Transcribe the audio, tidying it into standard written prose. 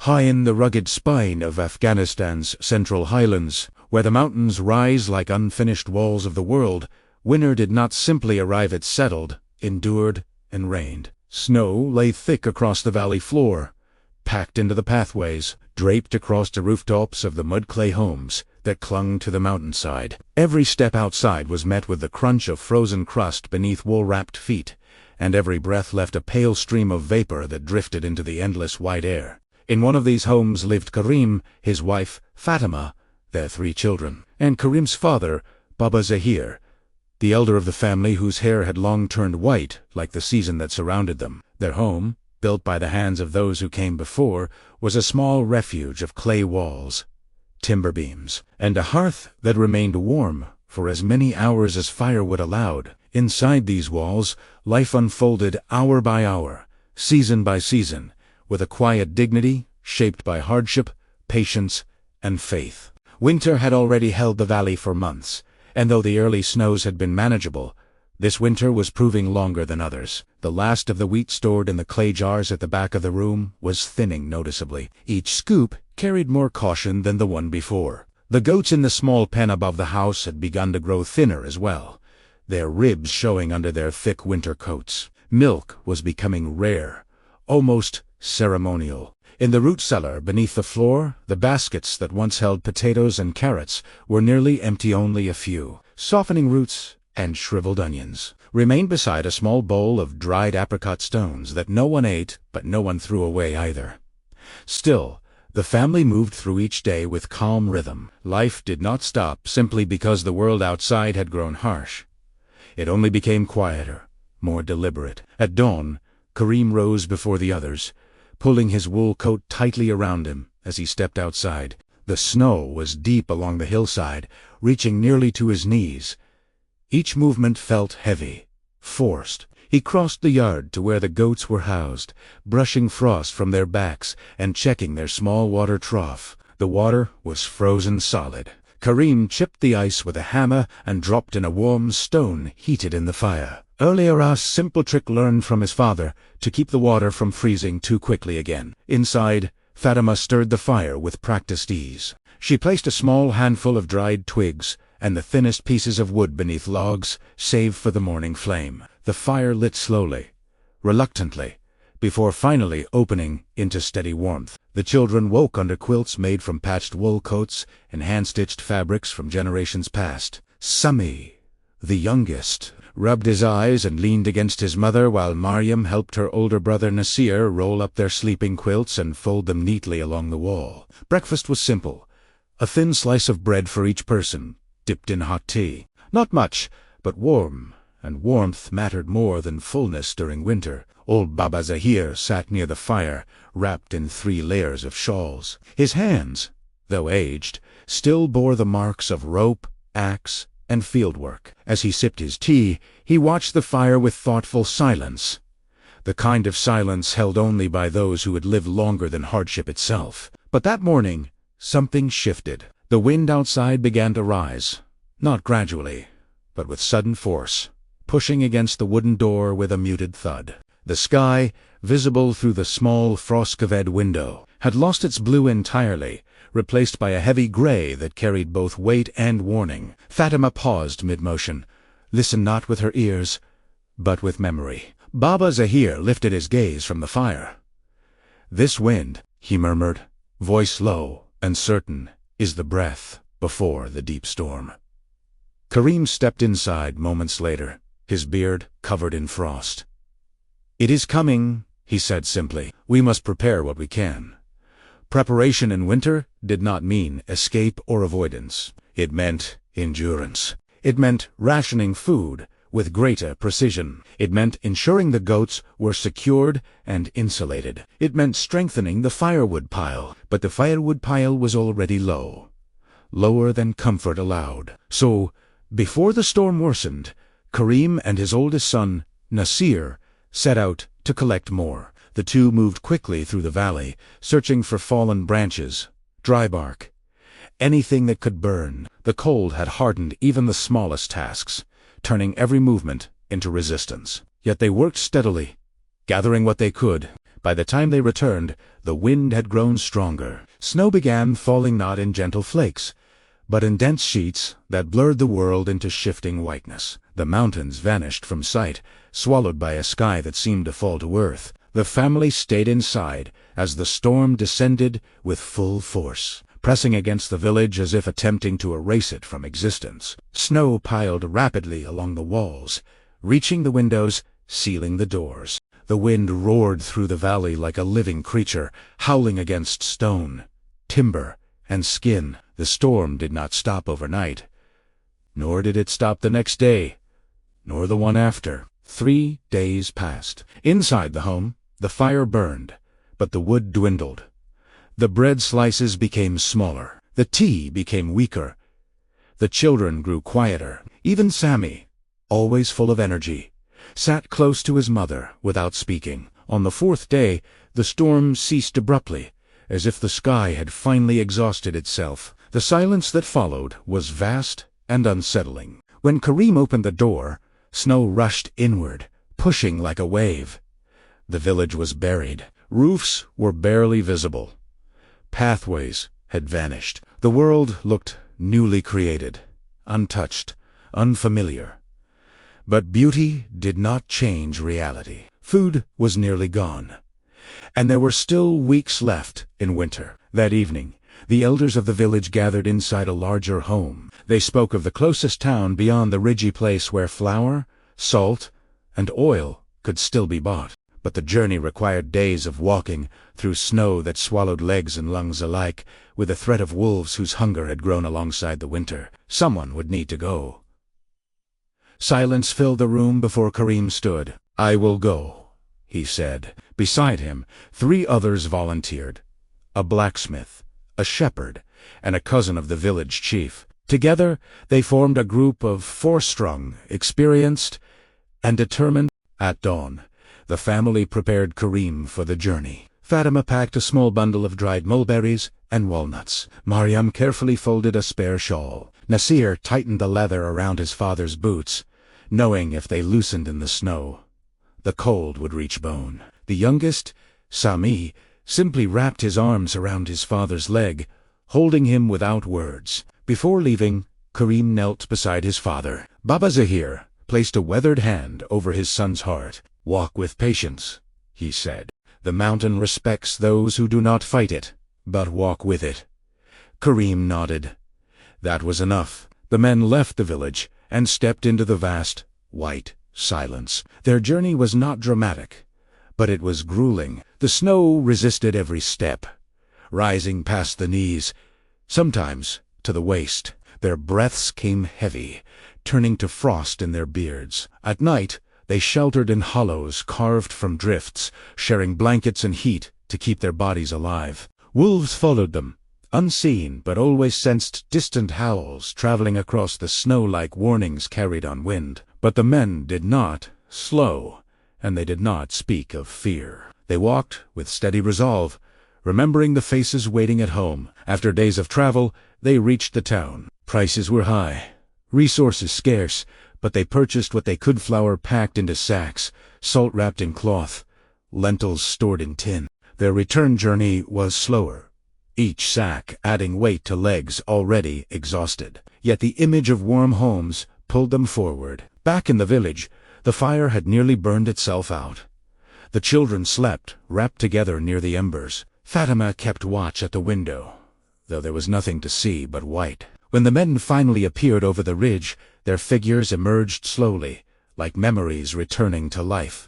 High in the rugged spine of Afghanistan's central highlands, where the mountains rise like unfinished walls of the world, winter did not simply arrive, it settled, endured, and reigned. Snow lay thick across the valley floor, packed into the pathways, draped across the rooftops of the mud-clay homes that clung to the mountainside. Every step outside was met with the crunch of frozen crust beneath wool-wrapped feet, and every breath left a pale stream of vapor that drifted into the endless white air. In one of these homes lived Karim, his wife, Fatima, their 3 children, and Karim's father, Baba Zahir, the elder of the family, whose hair had long turned white like the season that surrounded them. Their home, built by the hands of those who came before, was a small refuge of clay walls, timber beams, and a hearth that remained warm for as many hours as firewood allowed. Inside these walls, life unfolded hour by hour, season by season, with a quiet dignity shaped by hardship, patience, and faith. Winter had already held the valley for months, and though the early snows had been manageable, this winter was proving longer than others. The last of the wheat stored in the clay jars at the back of the room was thinning noticeably. Each scoop carried more caution than the one before. The goats in the small pen above the house had begun to grow thinner as well, their ribs showing under their thick winter coats. Milk was becoming rare, almost ceremonial. In the root cellar beneath the floor, the baskets that once held potatoes and carrots were nearly empty. Only a few softening roots and shriveled onions remained beside a small bowl of dried apricot stones that no one ate, but no one threw away either. Still, the family moved through each day with calm rhythm. Life did not stop simply because the world outside had grown harsh. It only became quieter, more deliberate. At dawn, Karim rose before the others, pulling his wool coat tightly around him as he stepped outside. The snow was deep along the hillside, reaching nearly to his knees. Each movement felt heavy, forced. He crossed the yard to where the goats were housed, brushing frost from their backs and checking their small water trough. The water was frozen solid. Karim chipped the ice with a hammer and dropped in a warm stone heated in the fire. Earlier, a simple trick learned from his father to keep the water from freezing too quickly again. Inside, Fatima stirred the fire with practiced ease. She placed a small handful of dried twigs and the thinnest pieces of wood beneath logs, saved for the morning flame. The fire lit slowly, reluctantly, before finally opening into steady warmth. The children woke under quilts made from patched wool coats and hand-stitched fabrics from generations past. Sami, the youngest, rubbed his eyes and leaned against his mother while Mariam helped her older brother Nasir roll up their sleeping quilts and fold them neatly along the wall. Breakfast was simple. A thin slice of bread for each person, dipped in hot tea. Not much, but warm, and warmth mattered more than fullness during winter. Old Baba Zahir sat near the fire, wrapped in 3 layers of shawls. His hands, though aged, still bore the marks of rope, axe, and fieldwork. As he sipped his tea, he watched the fire with thoughtful silence, the kind of silence held only by those who had lived longer than hardship itself. But that morning, something shifted. The wind outside began to rise, not gradually, but with sudden force, pushing against the wooden door with a muted thud. The sky, visible through the small frost-covered window, had lost its blue entirely, replaced by a heavy gray that carried both weight and warning. Fatima paused mid-motion, listened not with her ears, but with memory. Baba Zahir lifted his gaze from the fire. "This wind," he murmured, voice low and certain, "is the breath before the deep storm." Karim stepped inside moments later, his beard covered in frost. "It is coming," he said simply. "We must prepare what we can." Preparation in winter did not mean escape or avoidance. It meant endurance. It meant rationing food with greater precision. It meant ensuring the goats were secured and insulated. It meant strengthening the firewood pile. But the firewood pile was already low, lower than comfort allowed. So, before the storm worsened, Karim and his oldest son, Nasir, set out to collect more. The two moved quickly through the valley, searching for fallen branches, dry bark, anything that could burn. The cold had hardened even the smallest tasks, turning every movement into resistance. Yet they worked steadily, gathering what they could, By the time they returned, the wind had grown stronger. Snow began falling not in gentle flakes, but in dense sheets that blurred the world into shifting whiteness. The mountains vanished from sight, swallowed by a sky that seemed to fall to earth. The family stayed inside as the storm descended with full force, pressing against the village as if attempting to erase it from existence. Snow piled rapidly along the walls, reaching the windows, sealing the doors. The wind roared through the valley like a living creature, howling against stone, timber, and skin. The storm did not stop overnight, nor did it stop the next day, nor the one after. 3 days passed. Inside the home, the fire burned, but the wood dwindled. The bread slices became smaller. The tea became weaker. The children grew quieter. Even Sammy, always full of energy, sat close to his mother without speaking. On the 4th day, the storm ceased abruptly, as if the sky had finally exhausted itself. The silence that followed was vast and unsettling. When Karim opened the door, snow rushed inward, pushing like a wave. The village was buried. Roofs were barely visible. Pathways had vanished. The world looked newly created, untouched, unfamiliar. But beauty did not change reality. Food was nearly gone, and there were still weeks left in winter. That evening, the elders of the village gathered inside a larger home. They spoke of the closest town beyond the ridgy place where flour, salt, and oil could still be bought. But the journey required days of walking through snow that swallowed legs and lungs alike, with the threat of wolves whose hunger had grown alongside the winter. Someone would need to go. Silence filled the room before Karim stood. "I will go," he said. Beside him, 3 others volunteered: a blacksmith, a shepherd, and a cousin of the village chief. Together, they formed a group of 4 strong, experienced, and determined. At dawn, the family prepared Karim for the journey. Fatima packed a small bundle of dried mulberries and walnuts. Mariam carefully folded a spare shawl. Nasir tightened the leather around his father's boots, knowing if they loosened in the snow, the cold would reach bone. The youngest, Sami, simply wrapped his arms around his father's leg, holding him without words. Before leaving, Karim knelt beside his father. Baba Zahir placed a weathered hand over his son's heart. "Walk with patience," he said. "The mountain respects those who do not fight it, but walk with it." Karim nodded. That was enough. The men left the village and stepped into the vast, white silence. Their journey was not dramatic, but it was grueling. The snow resisted every step, rising past the knees, sometimes to the waist. Their breaths came heavy, turning to frost in their beards. At night, they sheltered in hollows carved from drifts, sharing blankets and heat to keep their bodies alive. Wolves followed them, unseen but always sensed distant howls traveling across the snow like warnings carried on wind. But the men did not slow, and they did not speak of fear. They walked with steady resolve, remembering the faces waiting at home. After days of travel, they reached the town. Prices were high, resources scarce, but they purchased what they could: flour packed into sacks, salt wrapped in cloth, lentils stored in tin. Their return journey was slower, each sack adding weight to legs already exhausted. Yet the image of warm homes pulled them forward. Back in the village, the fire had nearly burned itself out. The children slept, wrapped together near the embers. Fatima kept watch at the window, though there was nothing to see but white. When the men finally appeared over the ridge, their figures emerged slowly, like memories returning to life.